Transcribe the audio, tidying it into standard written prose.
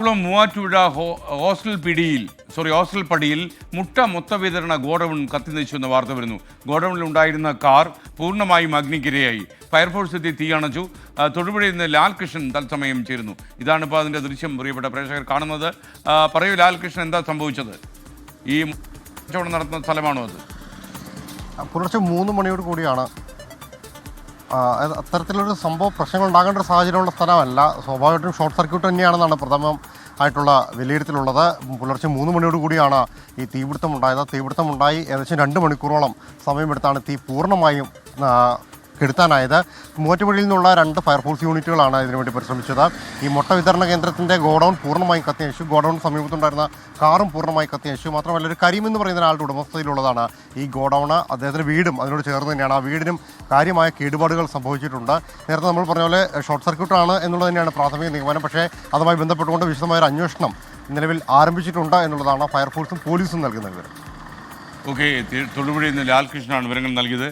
Muvattupuzha hostel പടിയിൽ മുട്ട മൊത്തവിതരണ godown കത്തിനശിച്ചെന്ന വാർത്ത വരുന്നു. ഗോഡൌണിൽ ഉണ്ടായിരുന്ന കാർ പൂർണ്ണമായും അഗ്നിക്കിരയായി. ഫയർഫോഴ്സ് എത്തി തീയണച്ചു. തൊടുപുഴയിൽ നിന്ന് ലാൽകൃഷ്ണൻ തത്സമയം ചേരുന്നു. ഇതാണ് ഇപ്പോൾ അതിൻ്റെ ദൃശ്യം പ്രിയപ്പെട്ട പ്രേക്ഷകർ കാണുന്നത്. പറയൂ ലാൽകൃഷ്ണൻ, എന്താ സംഭവിച്ചത്? ഈ കച്ചവടം നടത്തുന്ന സ്ഥലമാണോ അത്? പുലർച്ചെ 3 മണിയോട് കൂടിയാണ് അത്തരത്തിലൊരു സംഭവം. പ്രശ്നങ്ങൾ ഉണ്ടാകേണ്ട ഒരു സാഹചര്യമുള്ള സ്ഥലമല്ല. സ്വാഭാവികമായിട്ടും ഷോർട്ട് സർക്യൂട്ട് തന്നെയാണെന്നാണ് പ്രഥമമായിട്ടുള്ള വിലയിരുത്തലുള്ളത്. പുലർച്ചെ 3 മണിയോട് കൂടിയാണ് ഈ തീപിടുത്തം ഉണ്ടായത്. തീപിടുത്തമുണ്ടായി ഏകദേശം 2 മണിക്കൂറോളം സമയമെടുത്താണ് തീ പൂർണ്ണമായും കെടുത്താനായത്. മൂവാറ്റുപുഴയിൽ നിന്നുള്ള 2 ഫയർഫോഴ്സ് യൂണിറ്റുകളാണ് ഇതിനുവേണ്ടി പരിശ്രമിച്ചത്. ഈ മുട്ട വിതരണ കേന്ദ്രത്തിൻ്റെ ഗോഡൌൺ പൂർണ്ണമായും കത്തിനശിച്ചു. ഗോഡൌൺ സമീപത്തുണ്ടായിരുന്ന കാറും പൂർണ്ണമായി കത്തിനശിച്ചു. മാത്രമല്ല, ഒരു കരീം എന്ന് പറയുന്ന ഒരാളുടെ ഉടമസ്ഥതയിലുള്ളതാണ് ഈ ഗോഡൌൺ. അദ്ദേഹത്തിൻ്റെ വീടും അതിനോട് ചേർന്ന് തന്നെയാണ്. ആ വീടിനും കാര്യമായ കേടുപാടുകൾ സംഭവിച്ചിട്ടുണ്ട്. നേരത്തെ നമ്മൾ പറഞ്ഞ പോലെ ഷോർട്ട് സർക്യൂട്ടാണ് എന്നുള്ളത് തന്നെയാണ് പ്രാഥമിക നിഗമനം. പക്ഷേ അതുമായി ബന്ധപ്പെട്ടുകൊണ്ട് വിശദമായൊരു അന്വേഷണം നിലവിൽ ആരംഭിച്ചിട്ടുണ്ട് എന്നുള്ളതാണ് ഫയർഫോഴ്സും പോലീസും നൽകുന്ന വിവരം. ഓക്കെ, തൊടുപുഴയിൽ നിന്ന് ലാൽകൃഷ്ണനാണ് വിവരങ്ങൾ നൽകിയത്.